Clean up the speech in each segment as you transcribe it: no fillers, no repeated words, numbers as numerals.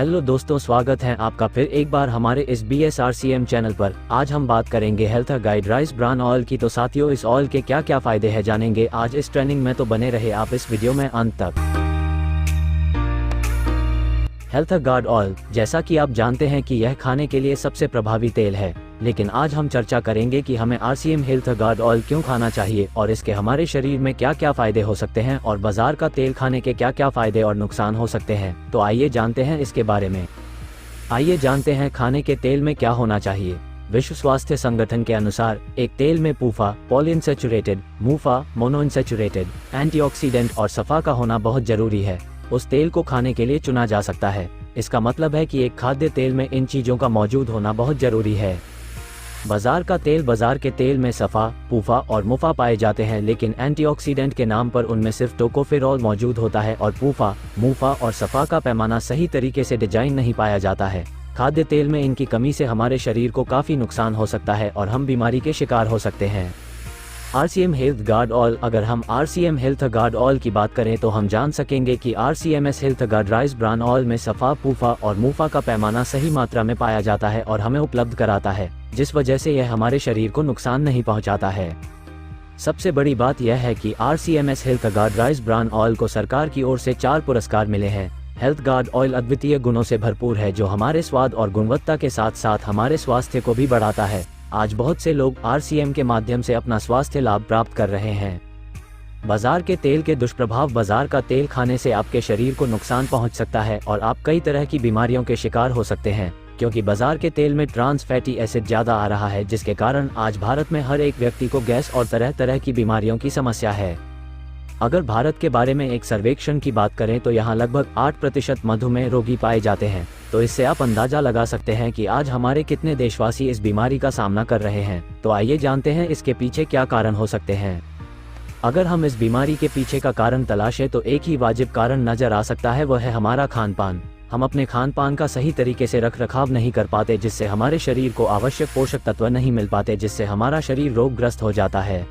Hello दोस्तों, स्वागत है आपका फिर एक बार हमारे इस BSRCM चैनल पर। आज हम बात करेंगे health guide rice bran oil की। तो साथियों, इस ऑयल के क्या क्या फायदे हैं जानेंगे आज इस ट्रेनिंग में, तो बने रहे आप इस वीडियो में अंत तक। हेल्थ गार्ड ऑयल, जैसा कि आप जानते हैं कि यह खाने के लिए सबसे प्रभावी तेल है, लेकिन आज हम चर्चा करेंगे कि हमें RCM हेल्थ गार्ड ऑयल क्यों खाना चाहिए और इसके हमारे शरीर में क्या क्या फायदे हो सकते हैं और बाजार का तेल खाने के क्या क्या फायदे और नुकसान हो सकते हैं। तो आइए जानते हैं इसके बारे में। आइए जानते हैं खाने के तेल में क्या होना चाहिए। विश्व स्वास्थ्य संगठन के अनुसार एक तेल में पूफा, पॉलीइनसैचुरेटेड, मूफा, मोनोइनसैचुरेटेड, एंटीऑक्सीडेंट और सफा का होना बहुत जरूरी है। उस तेल को खाने के लिए चुना जा सकता है। इसका मतलब है कि एक खाद्य तेल में इन चीजों का मौजूद होना बहुत जरूरी है। बाजार का तेल, बाजार के तेल में सफा, पूफा और मुफा पाए जाते हैं, लेकिन एंटीऑक्सीडेंट के नाम पर उनमें सिर्फ टोकोफेरॉल मौजूद होता है और पूफा, मूफा और सफा का पैमाना सही तरीके से डिजाइन नहीं पाया जाता है। खाद्य तेल में इनकी कमी से हमारे शरीर को काफी नुकसान हो सकता है और हम बीमारी के शिकार हो सकते हैं। RCM हेल्थ गार्ड ऑयल, अगर हम RCM हेल्थ गार्ड ऑयल की बात करें तो हम जान सकेंगे कि RCMS health guard rice bran oil में सफा, पूफा और मूफा का पैमाना सही मात्रा में पाया जाता है और हमें उपलब्ध कराता है, जिस वजह से यह हमारे शरीर को नुकसान नहीं पहुंचाता है। सबसे बड़ी बात यह है कि RCMS health guard rice bran oil को सरकार की ओर से 4 पुरस्कार मिले हैं। हेल्थ गार्ड ऑयल अद्वितीय गुणों से भरपूर है, जो हमारे स्वाद और गुणवत्ता के साथ साथ हमारे स्वास्थ्य को भी बढ़ाता है। आज बहुत से लोग RCM के माध्यम से अपना स्वास्थ्य लाभ प्राप्त कर रहे हैं। बाजार के तेल के दुष्प्रभाव। बाजार का तेल खाने से आपके शरीर को नुकसान पहुंच सकता है और आप कई तरह की बीमारियों के शिकार हो सकते हैं, क्योंकि बाजार के तेल में ट्रांस फैटी एसिड ज्यादा आ रहा है, जिसके कारण आज भारत में हर एक व्यक्ति को गैस और तरह तरह की बीमारियों की समस्या है। अगर भारत के बारे में एक सर्वेक्षण की बात करें तो यहाँ लगभग 8% मधुमेह रोगी पाए जाते हैं। तो इससे आप अंदाजा लगा सकते हैं कि आज हमारे कितने देशवासी इस बीमारी का सामना कर रहे हैं। तो आइए जानते हैं इसके पीछे क्या कारण हो सकते हैं। अगर हम इस बीमारी के पीछे का कारण तलाशें तो एक ही वाजिब कारण नजर आ सकता है, वह है हमारा खान पान। हम अपने खान पान का सही तरीके से रख रखाव नहीं कर पाते, जिससे हमारे शरीर को आवश्यक पोषक तत्व नहीं मिल पाते, जिससे हमारा शरीर रोगग्रस्त हो जाता है।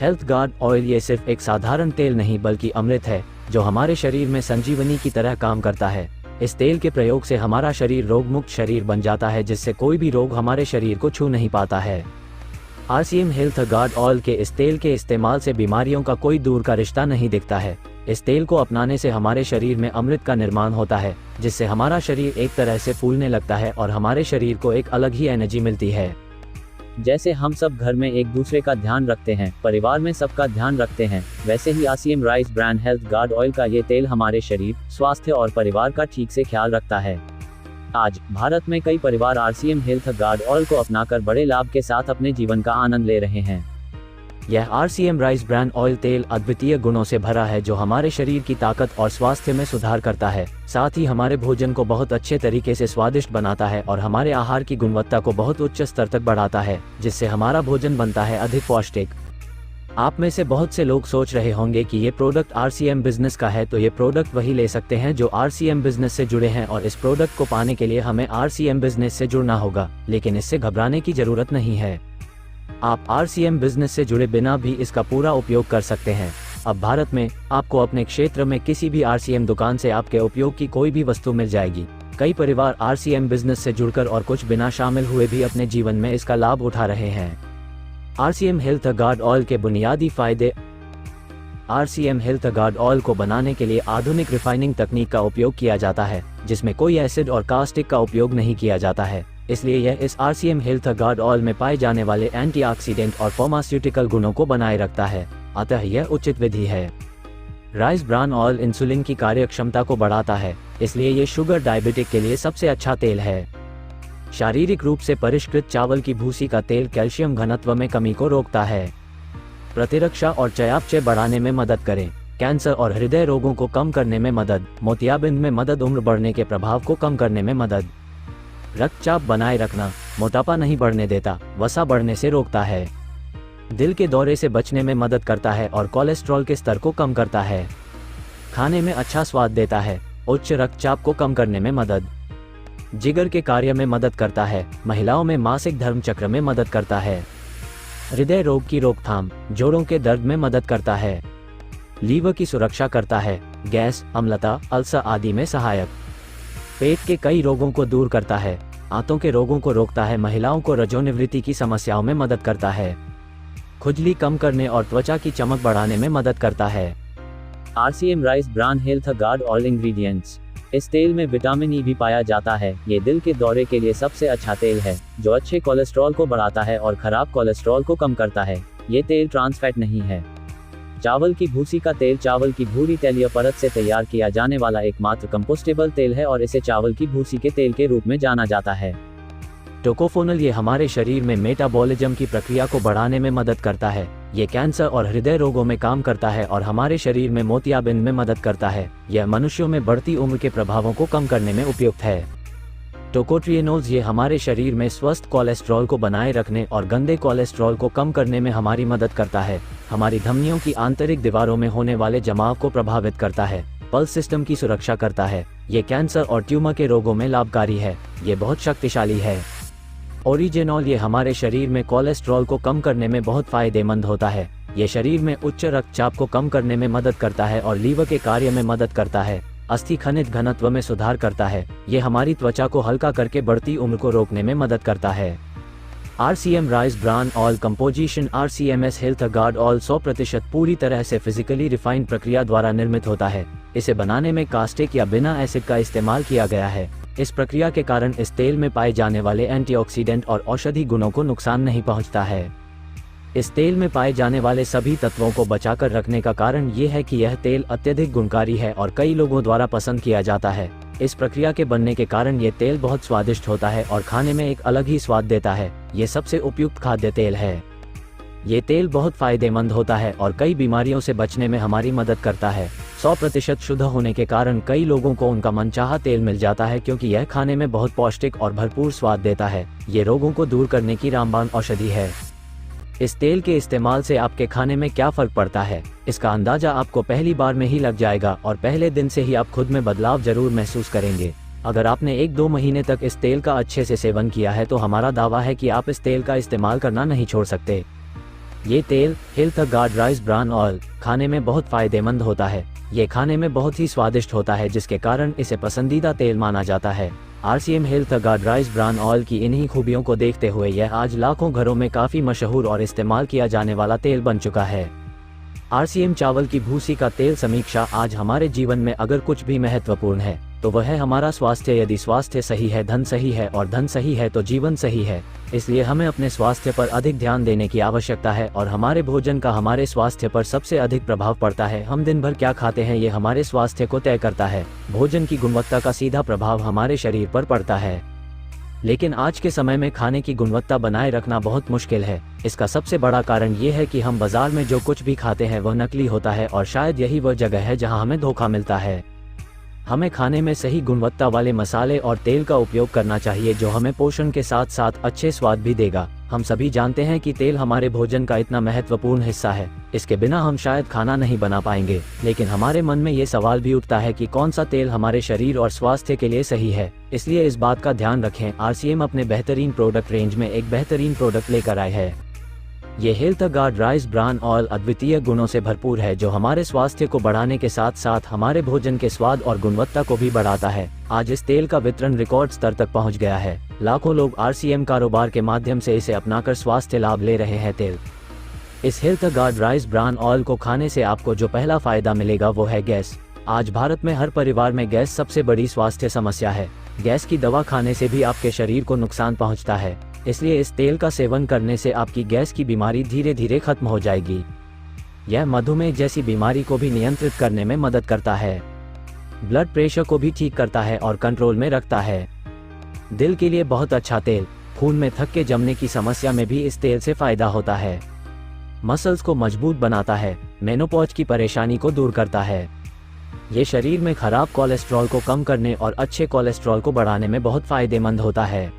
हेल्थ गार्ड ऑयल ये सिर्फ एक साधारण तेल नहीं बल्कि अमृत है, जो हमारे शरीर में संजीवनी की तरह काम करता है। इस तेल के प्रयोग से हमारा शरीर रोगमुक्त शरीर बन जाता है, जिससे कोई भी रोग हमारे शरीर को छू नहीं पाता है। RCM हेल्थ गार्ड ऑयल के इस तेल के इस्तेमाल से बीमारियों का कोई दूर का रिश्ता नहीं दिखता है। इस तेल को अपनाने से हमारे शरीर में अमृत का निर्माण होता है, जिससे हमारा शरीर एक तरह से फूलने लगता है और हमारे शरीर को एक अलग ही एनर्जी मिलती है। जैसे हम सब घर में एक दूसरे का ध्यान रखते हैं, परिवार में सबका ध्यान रखते हैं, वैसे ही RCM rice bran health guard oil का ये तेल हमारे शरीर, स्वास्थ्य और परिवार का ठीक से ख्याल रखता है। आज भारत में कई परिवार RCM हेल्थ गार्ड ऑयल को अपनाकर बड़े लाभ के साथ अपने जीवन का आनंद ले रहे हैं। यह RCM राइस ब्रान ऑयल तेल अद्वितीय गुणों से भरा है, जो हमारे शरीर की ताकत और स्वास्थ्य में सुधार करता है। साथ ही हमारे भोजन को बहुत अच्छे तरीके से स्वादिष्ट बनाता है और हमारे आहार की गुणवत्ता को बहुत उच्च स्तर तक बढ़ाता है, जिससे हमारा भोजन बनता है अधिक पौष्टिक। आप में से बहुत से लोग सोच रहे होंगे कि ये प्रोडक्ट RCM बिजनेस का है, तो ये प्रोडक्ट वही ले सकते हैं जो RCM बिजनेस से जुड़े हैं और इस प्रोडक्ट को पाने के लिए हमें RCM बिजनेस से जुड़ना होगा, लेकिन इससे घबराने की जरूरत नहीं है। आप RCM बिजनेस से जुड़े बिना भी इसका पूरा उपयोग कर सकते हैं। अब भारत में आपको अपने क्षेत्र में किसी भी RCM दुकान से आपके उपयोग की कोई भी वस्तु मिल जाएगी। कई परिवार RCM बिजनेस से जुड़कर और कुछ बिना शामिल हुए भी अपने जीवन में इसका लाभ उठा रहे हैं। RCM हेल्थ गार्ड ऑयल के बुनियादी फायदे। RCM हेल्थ गार्ड ऑयल को बनाने के लिए आधुनिक रिफाइनिंग तकनीक का उपयोग किया जाता है, जिसमें कोई एसिड और कास्टिक का उपयोग नहीं किया जाता है। इसलिए यह इस RCM हेल्थ गार्ड ऑयल में पाए जाने वाले एंटीऑक्सीडेंट और फार्मास्यूटिकल गुणों को बनाए रखता है, अतः यह उचित विधि है। राइस ब्रान ऑयल इंसुलिन की कार्यक्षमता को बढ़ाता है, इसलिए ये शुगर डायबिटिक के लिए सबसे अच्छा तेल है। शारीरिक रूप से परिष्कृत चावल की भूसी का तेल कैल्शियम घनत्व में कमी को रोकता है। प्रतिरक्षा और चयापचय बढ़ाने में मदद करें। कैंसर और हृदय रोगों को कम करने में मदद। मोतियाबिंद में मदद। उम्र बढ़ने के प्रभाव को कम करने में मदद। रक्तचाप बनाए रखना। मोटापा नहीं बढ़ने देता, वसा बढ़ने से रोकता है। दिल के दौरे से बचने में मदद करता है और कोलेस्ट्रॉल के स्तर को कम करता है। खाने में अच्छा स्वाद देता है। उच्च रक्तचाप को कम करने में मदद। जिगर के कार्य में मदद करता है। महिलाओं में मासिक धर्म चक्र में मदद करता है। हृदय रोग की रोकथाम। जोड़ों के दर्द में मदद करता है। लीवर की सुरक्षा करता है। गैस, अम्लता, अल्सर आदि में सहायक। पेट के कई रोगों को दूर करता है, आंतों के रोगों को रोकता है, महिलाओं को रजोनिवृत्ति की समस्याओं में मदद करता है, खुजली कम करने और त्वचा की चमक बढ़ाने में मदद करता है। RCM rice bran health guard oil ingredients. इस तेल में विटामिन ई भी पाया जाता है। ये दिल के दौरे के लिए सबसे अच्छा तेल है, जो अच्छे कोलेस्ट्रॉल को बढ़ाता है और खराब कोलेस्ट्रॉल को कम करता है। ये तेल ट्रांस फैट नहीं है। चावल की भूसी का तेल चावल की भूरी तैलीय परत से तैयार किया जाने वाला एकमात्र कंपोस्टेबल तेल है और इसे चावल की भूसी के तेल के रूप में जाना जाता है। टोकोफोनल ये हमारे शरीर में मेटाबॉलिज्म की प्रक्रिया को बढ़ाने में मदद करता है। ये कैंसर और हृदय रोगों में काम करता है और हमारे शरीर में मोतियाबिंद में मदद करता है। यह मनुष्यों में बढ़ती उम्र के प्रभावों को कम करने में उपयुक्त है। टोकोट्रिएनोल्स ये हमारे शरीर में स्वस्थ कोलेस्ट्रॉल को बनाए रखने और गंदे कोलेस्ट्रॉल को कम करने में हमारी मदद करता है। हमारी धमनियों की आंतरिक दीवारों में होने वाले जमाव को प्रभावित करता है, पल्स सिस्टम की सुरक्षा करता है। ये कैंसर और ट्यूमर के रोगों में लाभकारी है। ये बहुत शक्तिशाली है। ओरिजिनॉल ये हमारे शरीर में कोलेस्ट्रॉल को कम करने में बहुत फायदेमंद होता है। ये शरीर में उच्च रक्तचाप को कम करने में मदद करता है और लीवर के कार्य में मदद करता है। अस्थि खनिज घनत्व में सुधार करता है। ये हमारी त्वचा को हल्का करके बढ़ती उम्र को रोकने में मदद करता है। RCM rice bran oil composition. RCMS health guard oil 100% पूरी तरह से फिजिकली रिफाइंड प्रक्रिया द्वारा निर्मित होता है। इसे बनाने में कास्टिक या बिना एसिड का इस्तेमाल किया गया है। इस प्रक्रिया के कारण इस तेल में पाए जाने वाले एंटीऑक्सीडेंट और औषधि गुणों को नुकसान नहीं पहुंचता है। इस तेल में पाए जाने वाले सभी तत्वों को बचाकर रखने का कारण ये है कि यह तेल अत्यधिक गुणकारी है और कई लोगों द्वारा पसंद किया जाता है। इस प्रक्रिया के बनने के कारण ये तेल बहुत स्वादिष्ट होता है और खाने में एक अलग ही स्वाद देता है। ये सबसे उपयुक्त खाद्य तेल है। ये तेल बहुत फायदेमंद होता है और कई बीमारियों से बचने में हमारी मदद करता है। 100% शुद्ध होने के कारण कई लोगों को उनका मनचाहा तेल मिल जाता है, क्योंकि यह खाने में बहुत पौष्टिक और भरपूर स्वाद देता है। ये रोगों को दूर करने की रामबाण औषधि है। इस तेल के इस्तेमाल से आपके खाने में क्या फर्क पड़ता है, इसका अंदाजा आपको पहली बार में ही लग जाएगा और पहले दिन से ही आप खुद में बदलाव जरूर महसूस करेंगे। अगर आपने 1-2 महीने तक इस तेल का अच्छे से सेवन किया है तो हमारा दावा है कि आप इस तेल का इस्तेमाल करना नहीं छोड़ सकते। ये तेल health guard rice bran oil खाने में बहुत फायदेमंद होता है। ये खाने में बहुत ही स्वादिष्ट होता है, जिसके कारण इसे पसंदीदा तेल माना जाता है। RCM health guard rice bran oil की इन्हीं खूबियों को देखते हुए यह आज लाखों घरों में काफी मशहूर और इस्तेमाल किया जाने वाला तेल बन चुका है। RCM चावल की भूसी का तेल समीक्षा। आज हमारे जीवन में अगर कुछ भी महत्वपूर्ण है तो वह है हमारा स्वास्थ्य। यदि स्वास्थ्य सही है, धन सही है और धन सही है तो जीवन सही है। इसलिए हमें अपने स्वास्थ्य पर अधिक ध्यान देने की आवश्यकता है और हमारे भोजन का हमारे स्वास्थ्य पर सबसे अधिक प्रभाव पड़ता है। हम दिन भर क्या खाते हैं ये हमारे स्वास्थ्य को तय करता है। भोजन की गुणवत्ता का सीधा प्रभाव हमारे शरीर पर पड़ता है। लेकिन आज के समय में खाने की गुणवत्ता बनाए रखना बहुत मुश्किल है। इसका सबसे बड़ा कारण ये है कि हम बाजार में जो कुछ भी खाते हैं वह नकली होता है और शायद यही वह जगह है जहां हमें धोखा मिलता है। हमें खाने में सही गुणवत्ता वाले मसाले और तेल का उपयोग करना चाहिए, जो हमें पोषण के साथ साथ अच्छे स्वाद भी देगा। हम सभी जानते हैं कि तेल हमारे भोजन का इतना महत्वपूर्ण हिस्सा है। इसके बिना हम शायद खाना नहीं बना पाएंगे। लेकिन हमारे मन में ये सवाल भी उठता है कि कौन सा तेल हमारे शरीर और स्वास्थ्य के लिए सही है। इसलिए इस बात का ध्यान रखें। RCM अपने बेहतरीन प्रोडक्ट रेंज में एक बेहतरीन प्रोडक्ट लेकर आए है। ये health guard rice bran oil अद्वितीय गुणों से भरपूर है, जो हमारे स्वास्थ्य को बढ़ाने के साथ साथ हमारे भोजन के स्वाद और गुणवत्ता को भी बढ़ाता है। आज इस तेल का वितरण रिकॉर्ड स्तर तक पहुंच गया है। लाखों लोग RCM कारोबार के माध्यम से इसे अपनाकर स्वास्थ्य लाभ ले रहे हैं। तेल इस health guard rice bran oil को खाने से आपको जो पहला फायदा मिलेगा वो है गैस। आज भारत में हर परिवार में गैस सबसे बड़ी स्वास्थ्य समस्या है। गैस की दवा खाने से भी आपके शरीर को नुकसान पहुंचता है। इसलिए इस तेल का सेवन करने से आपकी गैस की बीमारी धीरे धीरे खत्म हो जाएगी। यह मधुमेह जैसी बीमारी को भी नियंत्रित करने में मदद करता है। ब्लड प्रेशर को भी ठीक करता है और कंट्रोल में रखता है। दिल के लिए बहुत अच्छा तेल। खून में थक्के जमने की समस्या में भी इस तेल से फायदा होता है। मसल्स को मजबूत बनाता है। मेनोपॉज की परेशानी को दूर करता है। ये शरीर में खराब कोलेस्ट्रॉल को कम करने और अच्छे कोलेस्ट्रॉल को बढ़ाने में बहुत फायदेमंद होता है।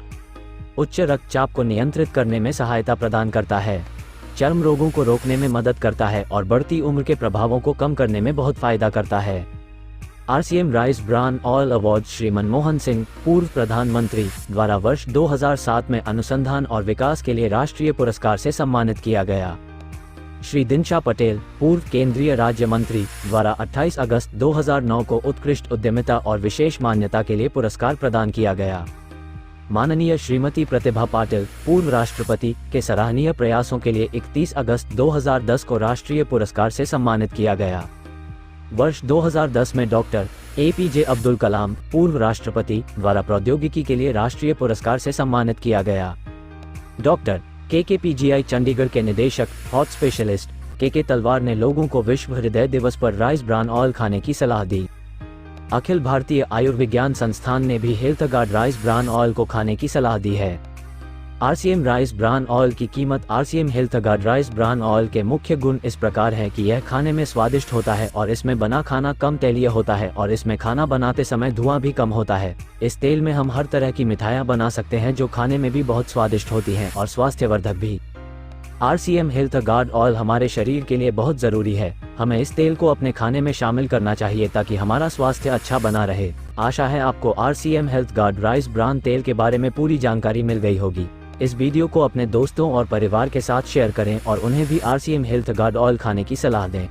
उच्च रक्तचाप को नियंत्रित करने में सहायता प्रदान करता है। चर्म रोगों को रोकने में मदद करता है और बढ़ती उम्र के प्रभावों को कम करने में बहुत फायदा करता है। RCM rice bran oil award Shri Manmohan Singh पूर्व प्रधानमंत्री द्वारा वर्ष 2007 में अनुसंधान और विकास के लिए राष्ट्रीय पुरस्कार से सम्मानित किया गया। श्री दिनशा पटेल, पूर्व केंद्रीय राज्य मंत्री, द्वारा 28 अगस्त 2009 को उत्कृष्ट उद्यमिता और विशेष मान्यता के लिए पुरस्कार प्रदान किया गया। माननीय श्रीमती प्रतिभा पाटिल, पूर्व राष्ट्रपति, के सराहनीय प्रयासों के लिए 31 अगस्त 2010 को राष्ट्रीय पुरस्कार से सम्मानित किया गया। वर्ष 2010 में डॉक्टर APJ अब्दुल कलाम, पूर्व राष्ट्रपति, द्वारा प्रौद्योगिकी के लिए राष्ट्रीय पुरस्कार से सम्मानित किया गया। डॉक्टर KKPGI चंडीगढ़ के निदेशक हॉट स्पेशलिस्ट KK तलवार ने लोगों को विश्व हृदय दिवस पर राइस ब्रान ऑयल खाने की सलाह दी। अखिल भारतीय आयुर्विज्ञान संस्थान ने भी हेल्थगार्ड राइस ब्रान ऑयल को खाने की सलाह दी है। RCM राइस ब्रान ऑयल की कीमत। RCM हेल्थगार्ड राइस ब्रान ऑयल के मुख्य गुण इस प्रकार हैं कि यह खाने में स्वादिष्ट होता है और इसमें बना खाना कम तैलीय होता है और इसमें खाना बनाते समय धुआं भी कम होता है। इस तेल में हम हर तरह की मिठाइयाँ बना सकते हैं जो खाने में भी बहुत स्वादिष्ट होती हैं और स्वास्थ्यवर्धक भी। RCM हेल्थगार्ड ऑयल हमारे शरीर के लिए बहुत ज़रूरी है। हमें इस तेल को अपने खाने में शामिल करना चाहिए ताकि हमारा स्वास्थ्य अच्छा बना रहे। आशा है आपको RCM हेल्थगार्ड राइस ब्रान तेल के बारे में पूरी जानकारी मिल गई होगी। इस वीडियो को अपने दोस्तों और परिवार के साथ शेयर करें और उन्हें भी RCM हेल्थगार्ड ऑयल खाने की सलाह दें।